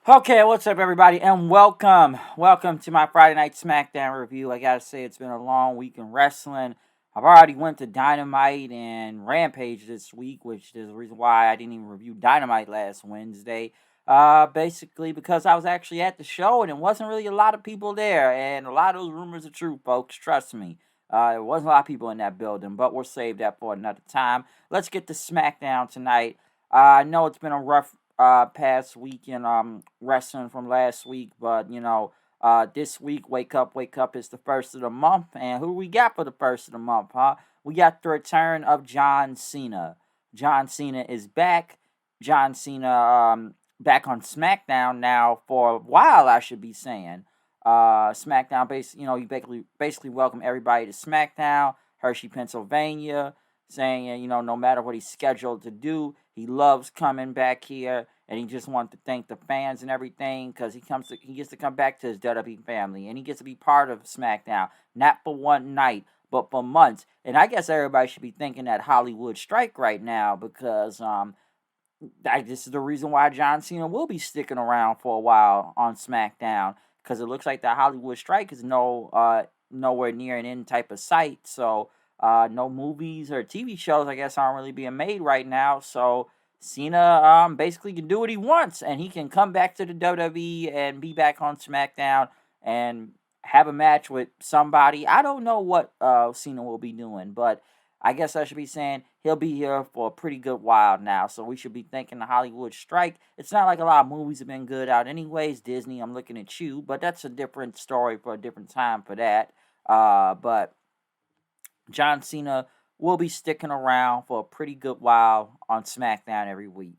Okay, what's up, everybody, and welcome to my Friday Night Smackdown review. I gotta say, it's been a long week in wrestling. I've already went to Dynamite and Rampage this week, which is the reason why I didn't even review Dynamite last Wednesday. Basically because I was actually at the show and it wasn't really a lot of people there, and a lot of those rumors are true, folks. Trust me. There wasn't a lot of people in that building, but we'll save that for another time. Let's get to Smackdown tonight. I know it's been a rough past week in wrestling from last week, but this week, wake up is the first of the month, and who we got for the first of the month, huh? We got the return of John Cena. John Cena is back. John Cena back on SmackDown now for a while, I should be saying. SmackDown, he basically welcomed everybody to SmackDown, Hershey, Pennsylvania, saying, no matter what he's scheduled to do, he loves coming back here, and he just wants to thank the fans and everything because he gets to come back to his WWE family, and he gets to be part of SmackDown, not for one night, but for months. And I guess everybody should be thinking that Hollywood strike right now because this is the reason why John Cena will be sticking around for a while on SmackDown because it looks like the Hollywood strike is nowhere near an end type of sight. So no movies or TV shows, I guess, aren't really being made right now. So Cena basically can do what he wants, and he can come back to the WWE and be back on SmackDown and have a match with somebody. I don't know what Cena will be doing, but I guess I should be saying he'll be here for a pretty good while now. So we should be thinking the Hollywood strike. It's not like a lot of movies have been good out anyways. Disney, I'm looking at you, but that's a different story for a different time for that. But John Cena will be sticking around for a pretty good while on SmackDown every week.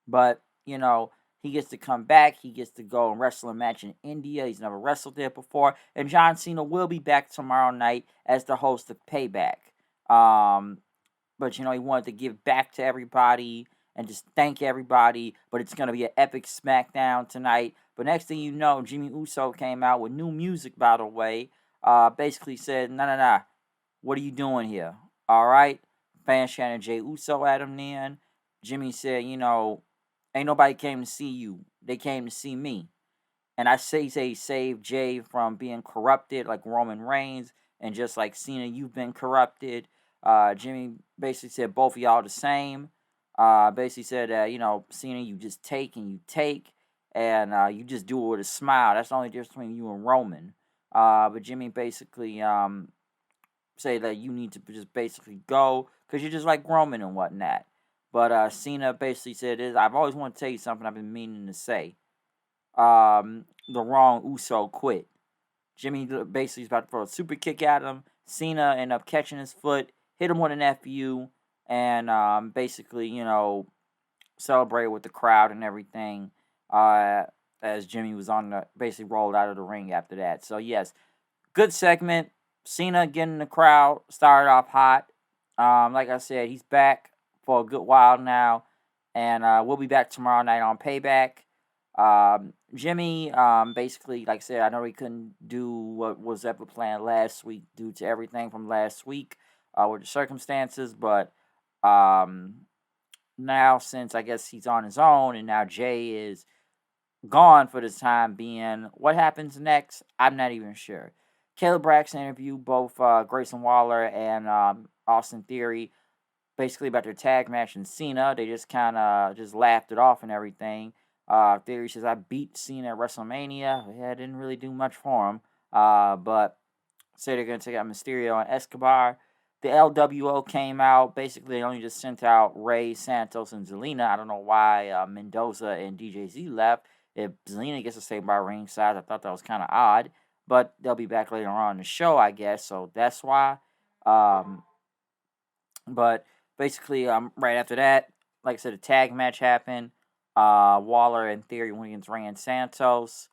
But, he gets to come back. He gets to go and wrestle a match in India. He's never wrestled there before. And John Cena will be back tomorrow night as the host of Payback. But, he wanted to give back to everybody and just thank everybody. But it's going to be an epic SmackDown tonight. But next thing you know, Jimmy Uso came out with new music, by the way. Basically said, no. What are you doing here? All right? Fans chanted Jay Uso at him then. Jimmy said, ain't nobody came to see you. They came to see me. And I say he saved Jay from being corrupted like Roman Reigns. And just like Cena, you've been corrupted. Jimmy basically said both of y'all the same. Basically said that, Cena, you just take and you take. And you just do it with a smile. That's the only difference between you and Roman. But Jimmy basically say that you need to just basically go because you're just like Roman and whatnot. But Cena basically said, I've always wanted to tell you something I've been meaning to say. The wrong Uso quit. Jimmy basically is about to throw a super kick at him. Cena ended up catching his foot, hit him with an FU, and basically, celebrated with the crowd and everything as Jimmy was basically rolled out of the ring after that. So, yes, good segment. Cena getting the crowd started off hot. Like I said, he's back for a good while now. And we'll be back tomorrow night on Payback. Jimmy, basically, like I said, I know he couldn't do what was ever planned last week due to everything from last week with the circumstances. But now, since I guess he's on his own and now Jay is gone for the time being, what happens next, I'm not even sure. Caleb Braxton interviewed both Grayson Waller and Austin Theory basically about their tag match in Cena. They just kind of just laughed it off and everything. Theory says, I beat Cena at WrestleMania. Yeah, it didn't really do much for him. But say they're going to take out Mysterio and Escobar. The LWO came out. Basically, they only just sent out Ray, Santos, and Zelina. I don't know why Mendoza and DJZ left. If Zelina gets to stay by ringside, I thought that was kind of odd. But they'll be back later on in the show, I guess. So that's why. But basically, right after that, like I said, a tag match happened. Waller and Theory went against Ray and Santos.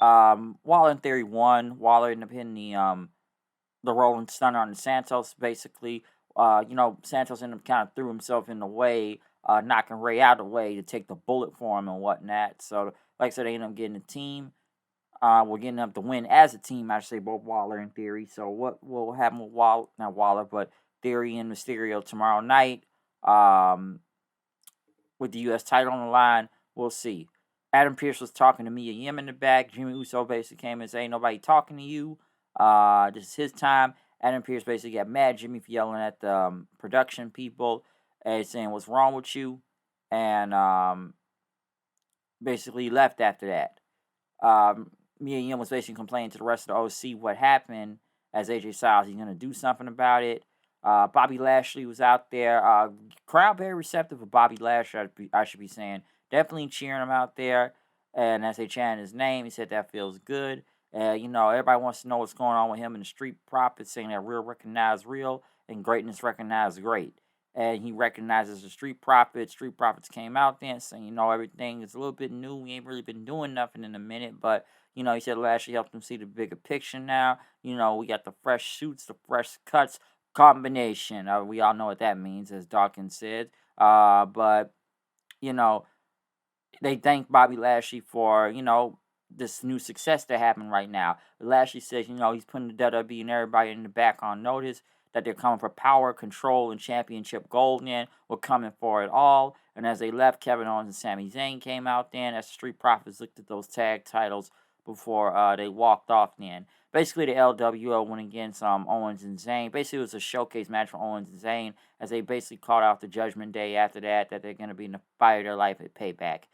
Waller and Theory won. Waller ended up hitting the Rolling Stunner on Santos, basically. Santos ended up kind of threw himself in the way, knocking Ray out of the way to take the bullet for him and whatnot. So, like I said, they ended up getting a team. We're getting up to win as a team, I should say, both Waller and Theory. So what will happen with not Waller, but Theory and Mysterio tomorrow night with the U.S. title on the line, we'll see. Adam Pearce was talking to Mia Yim in the back. Jimmy Uso basically came and said, "Ain't nobody talking to you. This is his time." Adam Pearce basically got mad at Jimmy for yelling at the production people and saying, "What's wrong with you?" And basically left after that. Mia Yim was basically complaining to the rest of the OC what happened as AJ Styles. He's going to do something about it. Bobby Lashley was out there. Crowd very receptive of Bobby Lashley, I should be saying. Definitely cheering him out there. And as they chanted his name, he said that feels good. Everybody wants to know what's going on with him and the Street Profits, saying that real recognize real and greatness recognize great. And he recognizes the Street Profits. Street Profits came out there saying, everything is a little bit new. We ain't really been doing nothing in a minute, but he said Lashley helped him see the bigger picture now. We got the fresh suits, the fresh cuts combination. We all know what that means, as Dawkins said. But they thank Bobby Lashley for, this new success that happened right now. Lashley says, he's putting the WWE and everybody in the back on notice that they're coming for power, control, and championship gold. And we're coming for it all. And as they left, Kevin Owens and Sami Zayn came out then as the Street Profits looked at those tag titles before they walked off then. Basically, the LWO went against Owens and Zayn. Basically, it was a showcase match for Owens and Zayn as they basically called out the Judgment Day after that they're going to be in the fight of their life at Payback.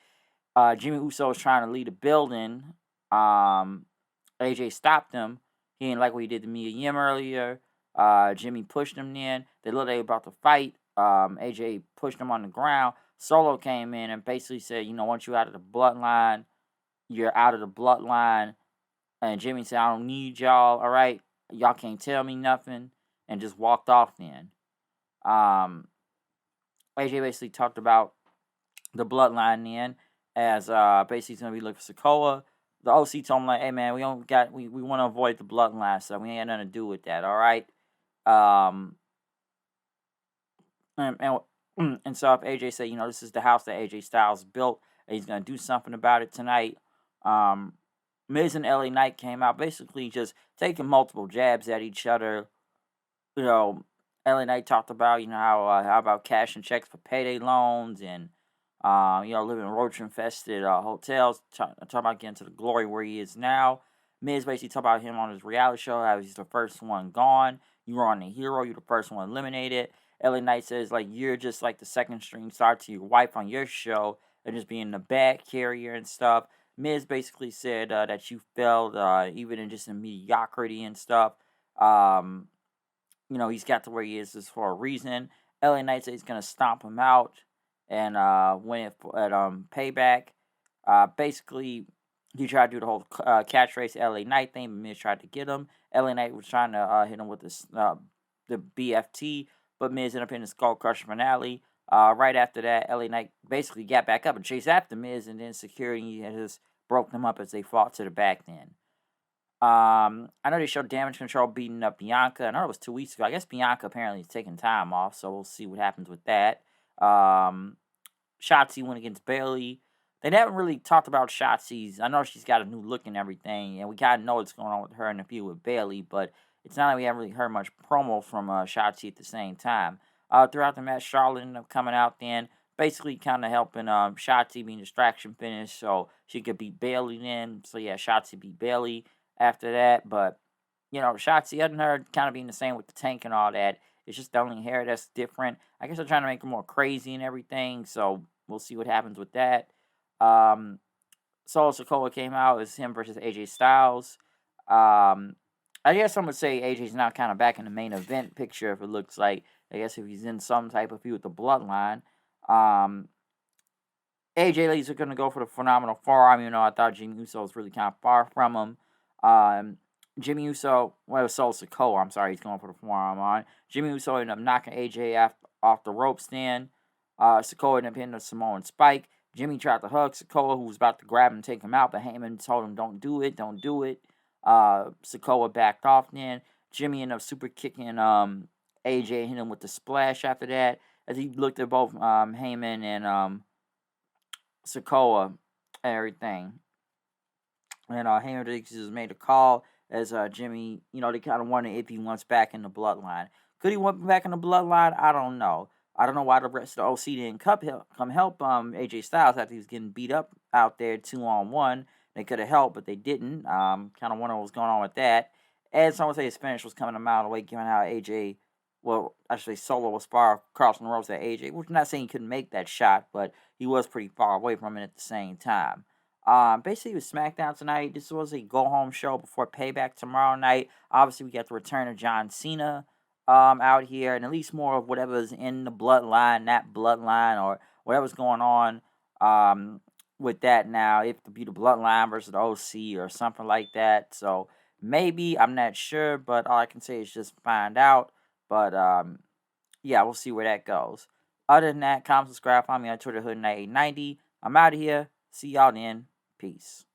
Jimmy Uso was trying to lead a building. AJ stopped him. He didn't like what he did to Mia Yim earlier. Jimmy pushed him in. They looked like they were about to fight. AJ pushed him on the ground. Solo came in and basically said, once you're out of the bloodline, you're out of the bloodline. And Jimmy said, I don't need y'all, all right? Y'all can't tell me nothing. And just walked off then. AJ basically talked about the bloodline then as basically he's going to be looking for Sikoa. The OC told him, like, hey, man, we want to avoid the bloodline stuff. We ain't got nothing to do with that, all right? And so if AJ said, this is the house that AJ Styles built, and he's going to do something about it tonight. Miz and LA Knight came out basically just taking multiple jabs at each other. LA Knight talked about, how about cashing checks for payday loans and, living in roach-infested hotels, talking about getting to the glory where he is now. Miz basically talked about him on his reality show, how he's the first one gone. You were on the hero, you're the first one eliminated. LA Knight says, like, you're just like the second string star to your wife on your show and just being the bag carrier and stuff. Miz basically said that you failed even in just in mediocrity and stuff. He's got to where he is just for a reason. LA Knight said he's going to stomp him out and win it at Payback. Basically, he tried to do the whole catchphrase LA Knight thing, but Miz tried to get him. LA Knight was trying to hit him with the BFT, but Miz ended up in the Skull Crusher finale. Right after that, LA Knight basically got back up and chased after Miz, and then security just broke them up as they fought to the back then. I know they showed Damage Control beating up Bianca. I know it was 2 weeks ago. I guess Bianca apparently is taking time off, so we'll see what happens with that. Shotzi went against Bayley. They haven't really talked about Shotzi's. I know she's got a new look and everything, and we kind of know what's going on with her in the feud with Bayley, but it's not like we haven't really heard much promo from Shotzi at the same time. Throughout the match, Charlotte ended up coming out then, basically kind of helping Shotzi being distraction finish so she could beat Bayley then. So yeah, Shotzi beat Bayley after that, but Shotzi, other than her kind of being the same with the tank and all that, it's just the only hair that's different. I guess they're trying to make her more crazy and everything, so we'll see what happens with that. Solo Sikoa came out as him versus AJ Styles. I guess some would say AJ's now kind of back in the main event picture if it looks like. I guess if he's in some type of feud with the Bloodline. AJ Lee's are going to go for the phenomenal forearm. I thought Jimmy Uso was really kind of far from him. Jimmy Uso, Solo Sikoa, I'm sorry, he's going for the forearm on. Jimmy Uso ended up knocking AJ off the ropes then. Sikoa ended up hitting a Samoan spike. Jimmy tried to hug Sikoa, who was about to grab him and take him out, but Heyman told him, don't do it. Sikoa backed off then. Jimmy ended up super kicking AJ, hit him with the splash after that, as he looked at both Heyman and Sikoa and everything. And Heyman just made a call as Jimmy, they kind of wondered if he wants back in the bloodline. Could he want back in the bloodline? I don't know. I don't know why the rest of the OC didn't come help AJ Styles after he was getting beat up out there 2-on-1. They could have helped, but they didn't. Kind of wonder what was going on with that. And someone say his finish was coming a mile away, given how AJ, well, actually Solo was far across the ropes at AJ, which I'm not saying he couldn't make that shot, but he was pretty far away from it at the same time. Basically, with SmackDown tonight, this was a go-home show before Payback tomorrow night. Obviously, we got the return of John Cena out here, and at least more of whatever's in the bloodline, that bloodline, or whatever's going on with that now. If it could be the bloodline versus the OC or something like that. So maybe, I'm not sure, but all I can say is just find out. But yeah, we'll see where that goes. Other than that, comment, subscribe, follow me on Twitter, Hood890. I'm out of here. See y'all then. Peace.